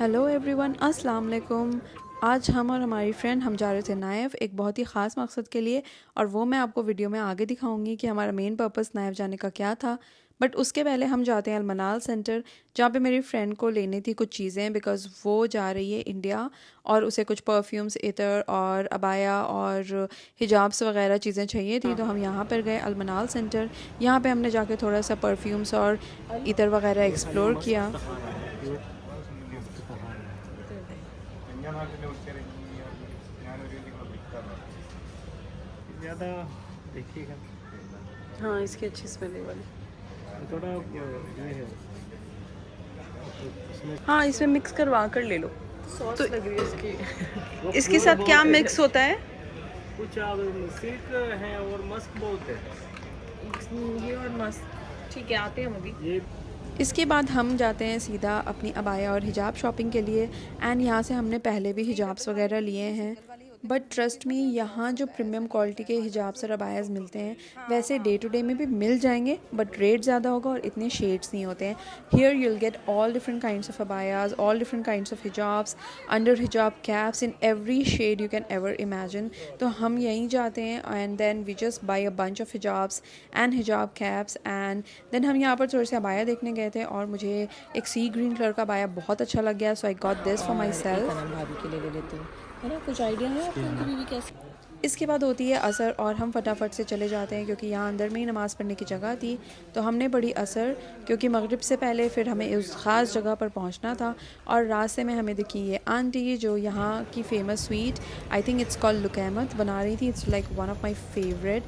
Hello everyone, अस्सलाम वालेकुम। आज हम और हमारी फ्रेंड हम जा रहे थे नायफ एक बहुत ही ख़ास मकसद के लिए, और वो मैं आपको वीडियो में आगे दिखाऊंगी कि हमारा मेन पर्पस नायफ जाने का क्या था। बट उसके पहले हम जाते हैं अलमनाल सेंटर, जहाँ पे मेरी फ्रेंड को लेनी थी कुछ चीज़ें, बिकॉज़ वो जा रही है इंडिया और उसे कुछ परफ्यूम्स, इतर और अबाया और हिजाब्स वगैरह चीज़ें चाहिए थी। तो हम यहाँ पर गए अलमनाल सेंटर। यहाँ पे हमने जाके थोड़ा सा परफ्यूम्स और इतर वगैरह एक्सप्लोर किया। ज़्यादा देखिएगा। हाँ, इसकी अच्छी स्मेल वाली। थोड़ा ये है तो इसमें हाँ, इसमें मिक्स करवा कर ले लो। सॉस तो लग रही है इसकी। इसके साथ क्या मिक्स होता है? कुछ सिल्क है और मस्क बहुत है। ये और मस्त। ठीक है, आते हैं हम अभी। ये इसके बाद हम जाते हैं सीधा अपनी अबाया और हिजाब शॉपिंग के लिए। एंड यहाँ से हमने पहले भी हिजाब्स वगैरह लिए हैं, बट ट्रस्ट मी, यहाँ जो प्रीमियम क्वालिटी के हिजाब्स और अबायाज मिलते हैं वैसे डे टू डे में भी मिल जाएंगे, बट रेट ज़्यादा होगा और इतने शेड्स नहीं होते हैं। Here you'll get all different kinds of abayas, all different kinds of hijabs, under hijab caps in every shade you can ever imagine. तो हम यहीं जाते हैं and then we just buy a bunch of hijabs and hijab caps. And then हम यहाँ पर थोड़े से अबाया देखने गए थे और मुझे एक सी ग्रीन कलर का अबाया बहुत अच्छा लग गया, so I got this for myself. भाभी के लिए ले लेते हैं, है ना? कुछ आइडिया है आपको उनकी बीवी कैसे? इसके बाद होती है असर और हम फटाफट से चले जाते हैं क्योंकि यहाँ अंदर में ही नमाज़ पढ़ने की जगह थी। तो हमने पढ़ी असर, क्योंकि मगरिब से पहले फिर हमें उस ख़ास जगह पर पहुँचना था। और रास्ते में हमें दिखी ये आंटी जो यहाँ की famous sweet, I think it's called लुकैमत, बना रही थी। It's like one of my favourite.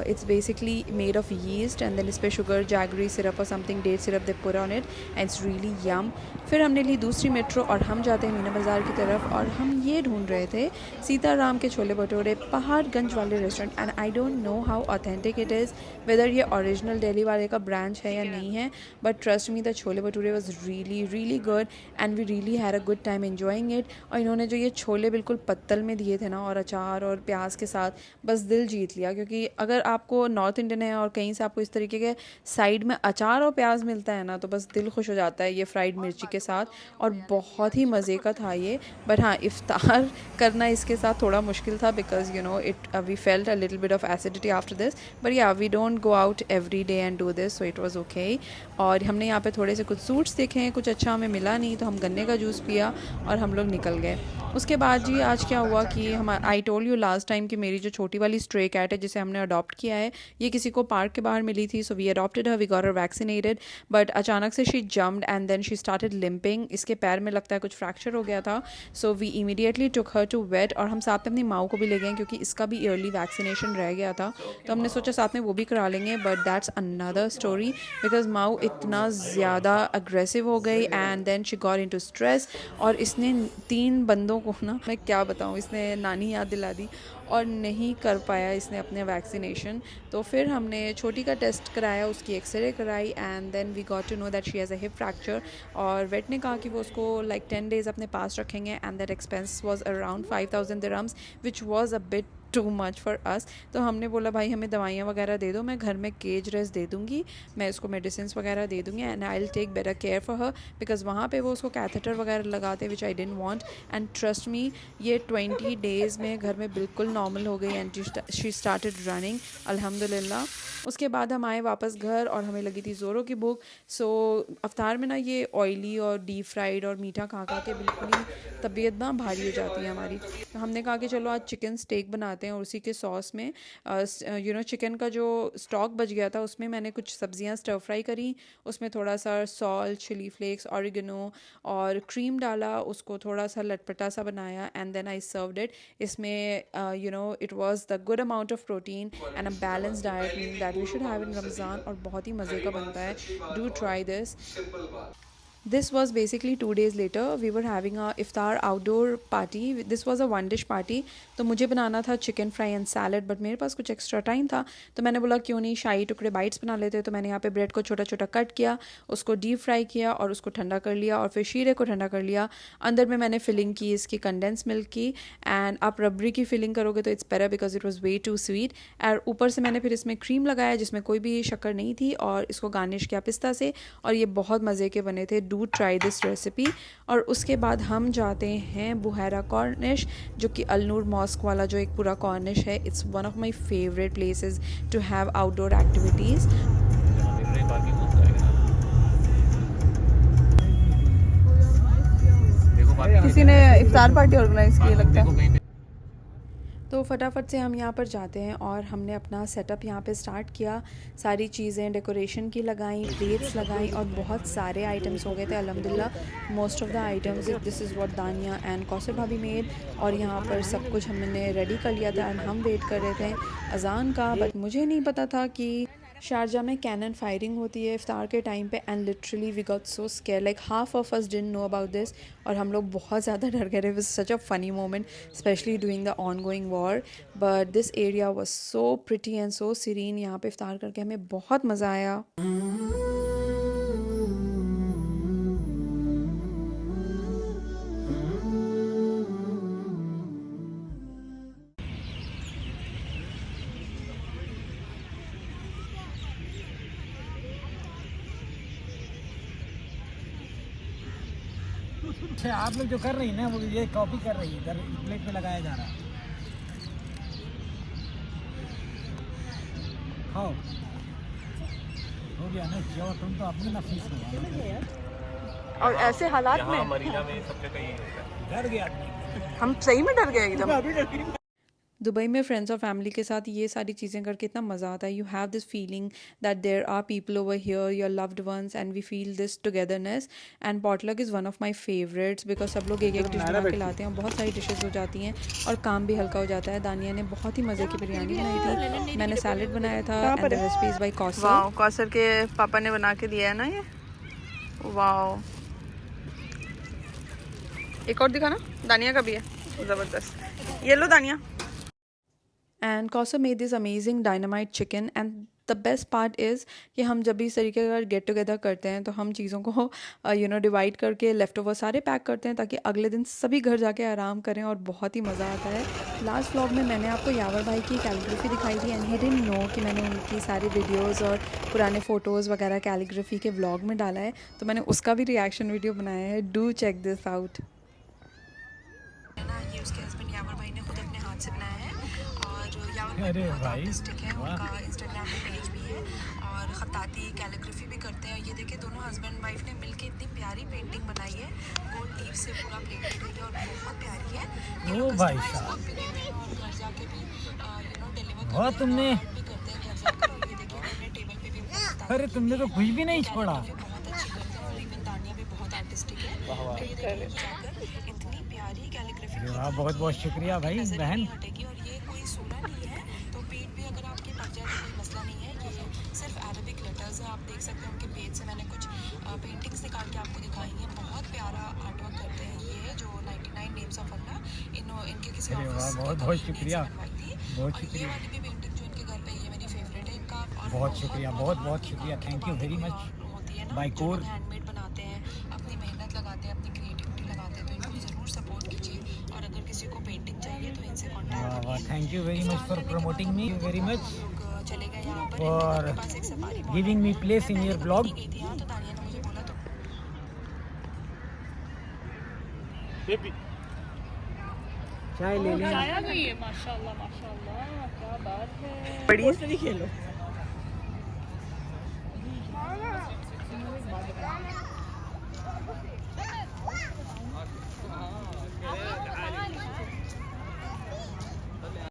It's basically made of yeast and then इस पर शुगर, जैगरी सिरप और something date syrup they put on it and it's really yum. फिर हमने ली दूसरी मेट्रो और हम जाते हैं मीना बाज़ार की तरफ, और हम ये ढूंढ रहे थे सीताराम के छोले भटूरे पहाड़गंज वाले restaurant. And I don't know how authentic it is, whether ये ओरिजिनल दिल्ली वाले का ब्रांच है या नहीं है, but trust me the chole bhature was really really good and we really had a good time enjoying it. और इन्होंने जो ये छोले बिल्कुल पत्तल में दिए थे ना, और अचार और प्याज के साथ, बस दिल जीत लिया। क्योंकि अगर आपको नॉर्थ इंडियन है और कहीं से आपको इस तरीके के साइड में अचार और प्याज मिलता है ना, तो बस दिल खुश हो जाता है ये फ्राइड मिर्ची के साथ, और बहुत ही मज़े का था ये। बट हाँ, इफ्तार करना इसके साथ थोड़ा मुश्किल था because you know it we felt a little bit of acidity after this, but yeah we don't go out every day and do this, so it was okay. और हमने यहाँ पे थोड़े से कुछ सूट्स देखे हैं, कुछ अच्छा हमें मिला नहीं, तो हम गन्ने का जूस पिया और हम लोग निकल गए। उसके बाद जी आज क्या हुआ कि हम, I told you last time कि मेरी जो छोटी वाली स्ट्रे कैट है जिसे हमने अडॉप्ट किया है, ये किसी को पार्क के बाहर मिली थी, so we adopted her, we got her vaccinated. But अचानक से she jumped and then she started limping. इसके पैर में लगता है कुछ फ्रैक्चर हो गया था, so we immediately took her to vet. और हम साथ में अपनी माँ को भी ले गए क्योंकि इसका भी ईयरली वैक्सीनेशन रह गया था, तो हमने सोचा साथ में वो भी करा लेंगे। But that's another story because Mau इतना ज़्यादा अग्रेसिव हो गई and then she got into stress, और इसने 3 बंदों को ना, मैं क्या बताऊँ, इसने नानी याद दिला दी और नहीं कर पाया इसने अपने वैक्सीनेशन। तो फिर हमने छोटी का टेस्ट कराया, उसकी एक्सरे कराई and then we got to know that she has a hip fracture. और वेट ने कहा कि वो उसको लाइक 10 डेज़ अपने पास रखेंगे and that expense was around 5000 dirhams which was a bit too much for us. तो हमने बोला भाई हमें दवाइयाँ वगैरह दे दो, मैं घर में केज रेस्ट दे दूँगी, मैं इसको मेडिसिन वगैरह दे दूँगी and I will take better care for her, because वहाँ पे वो उसको कैथेटर वगैरह लगाते which I didn't want. And trust me, ये 20 डेज़ में घर में बिल्कुल नॉर्मल हो गई एंड शी स्टार्टेड रनिंग, अल्हम्दुलिल्लाह। उसके बाद हम आए वापस घर और हमें लगी थी ज़ोरों की भूख। सो अफ्तार में ना ये ऑयली और डीप फ्राइड और मीठा खा खा के बिल्कुल ही तबीयत ना भारी हो जाती है हमारी। तो हमने कहा कि चलो आज चिकन स्टेक बनाते हैं, और उसी के सॉस में यू नो चिकन का जो स्टॉक बच गया था उसमें मैंने कुछ सब्जियां स्टर फ्राई करी, उसमें थोड़ा सा सॉल्ट, चिली फ्लेक्स, ऑरिगेनो और क्रीम डाला, उसको थोड़ा सा लटपटा सा बनाया and then I served it. इसमें you know it was the good amount of protein and a balance diet mean that we should have in Ramzan, और बहुत ही मज़े का बनता है। Do try this. This was basically 2 days later. We were having a iftar outdoor party. This was a one dish party. तो मुझे बनाना था chicken fry and salad, but मेरे पास कुछ एक्स्ट्रा टाइम था, तो मैंने बोला क्यों नहीं शाही टुकड़े बाइट्स बना लेते। तो मैंने यहाँ पे ब्रेड को छोटा छोटा कट किया, उसको डीप फ्राई किया और उसको ठंडा कर लिया, और फिर शीरे को ठंडा कर लिया। अंदर में मैंने फिलिंग की इसकी कंडेंस मिल्क की, एंड आप रबड़ी की फिलिंग करोगे तो it's better because it was way too sweet. और ऊपर से मैंने फिर इसमें क्रीम लगाया जिसमें कोई भी शक्कर नहीं थी, और इसको गार्निश किया पिस्ता से, और ये बहुत मज़े के बने थे। Do try this recipe. और उसके बाद हम जाते हैं बुहैरा कॉर्निश, जो कि अल-नूर मॉस्क वाला जो एक पूरा कॉर्निश है। It's one of my favourite places to have outdoor activities. किसी ने इफ्तार पार्टी ऑर्गेनाइज की लगता है। तो फटाफट से हम यहाँ पर जाते हैं और हमने अपना सेटअप यहाँ पे स्टार्ट किया। सारी चीज़ें डेकोरेशन की लगाई, प्लेट्स लगाई और बहुत सारे आइटम्स हो गए थे अल्हम्दुलिल्लाह। Most of the items this is what दानिया एंड कौसर भाभी मेड। और यहाँ पर सब कुछ हमने रेडी कर लिया था एंड हम वेट कर रहे थे अज़ान का। बट मुझे नहीं पता था कि शारजा में कैनन फायरिंग होती है इफ्तार के टाइम पे and literally we got so scared, like half of us didn't know about this. और हम लोग बहुत ज़्यादा डर गए थे। It was such a funny moment specially during the ongoing war. But this area was so pretty and so serene. यहाँ पे इफ्तार करके हमें बहुत मज़ा आया। अच्छा, आप लोग जो कर रही है ना वो ये कॉपी कर रही है, इधर प्लेट पे लगाया जा रहा है। खाओ, हो गया ना, जो तुम तो अपनी नफीस हो। और ऐसे हालात में मरीना में सब जगह यही होता है। डर गया आदमी। हम सही में डर गए एकदम। दुबई में फ्रेंड्स और फैमिली के साथ ये सारी चीज़ें करके इतना मज़ा आता है। You have this feeling that there are people over here, your loved ones, and we feel this togetherness. And potluck is one of my favourites because सब लोग एक एक डिश बना के लाते हैं और बहुत सारी डिशेस हो जाती हैं और काम भी हल्का हो जाता है। दानिया ने बहुत ही मज़े की बिरयानी बनाई थी, मैंने सैलड बनाया था and the recipe is by Kausar. Wow, Kausar के पापा ने बना के दिया है ना ये। वाओ, एक और दिखाना, दानिया का भी है, ज़बरदस्त। ये लो दानिया। And Kausar made this amazing dynamite chicken. And the best part is कि हम जब भी इस तरीके का गेट टुगेदर करते हैं तो हम चीज़ों को डिवाइड करके लेफ़्ट ओवर सारे पैक करते हैं ताकि अगले दिन सभी घर जाके आराम करें और बहुत ही मज़ा आता है। लास्ट व्लॉग में मैंने आपको यावर भाई की कैलीग्राफी दिखाई थी एंड ही डिडंट नो कि मैंने उनकी सारी वीडियोज़ और पुराने फ़ोटोज़ वगैरह कैलीग्राफी के व्लॉग में डाला है, तो मैंने उसका भी रिएक्शन वीडियो बनाया है। Do check this out. ये उसके हस्बैंड यावर भाई ने खुद अपने हाथ से बनाया है और यावर भाई बहुत आर्टिस्टिक है, उनका इंस्टाग्राम पे पेज भी है और खताती कैलीग्राफी भी करते हैं। ये देखिए दोनों हस्बैंड वाइफ ने मिलके इतनी प्यारी पेंटिंग बनाई है, गोल्ड लीफ से पूरा प्लेटेड है और बहुत प्यारी है। ओ भाई साहब, और घर जाके भी डिलीवर बहुत तुमने, भी करते हैं घर जाकर। और ये देखिए हमने टेबल पे भी अरे तुमने तो कुछ भी नहीं छोड़ा। बहुत अच्छी करते हैं और इवन दानिया भी बहुत आर्टिस्टिक है। तो ये देखिए जाकर इतनी प्यारी कैलीग्राफी वाह, बहुत बहुत शुक्रिया भाई बहन। हटेगी। और ये कोई सूरा नहीं है, तो पेट भी अगर आपके पक जाए तो कोई मसला नहीं है। ये सिर्फ अरबिक लेटर्स है, आप देख सकते हैं उनके पेज से मैंने कुछ पेंटिंग्स निकाल के आपको दिखाई हैं। बहुत प्यारा आर्ट वर्क करते हैं ये जो 99 नेम्स ऑफ अल्लाह इनके किसी अरे वाह, ऑफिस बहुत बहुत शुक्रिया, बहुत ये शुक्रिया, वाली भी पेंटिंग जो इनके घर पे ये मेरी फेवरेट है इनका। और बहुत शुक्रिया, बहुत बहुत शुक्रिया, थैंक यू वेरी मच। होती है ना बाय जो कोर हैंडमेड बनाते हैं, अपनी मेहनत लगाते हैं, अपनी क्रिएटिविटी लगाते हैं, तो इनको ज़रूर सपोर्ट कीजिए। और अगर किसी को पेंटिंग चाहिए तो इनसे वाह कॉन्टैक्ट वाह, thank you very much for promoting me, very much चले गए यहाँ पर फॉर इनके पास एक safari giving me place in your blog. गई थी यहाँ, तो दानिया ने मुझे बोला तो चाय ले लें। माशाल्लाह माशाल्लाह, क्या बात है। बड़ी खेलो।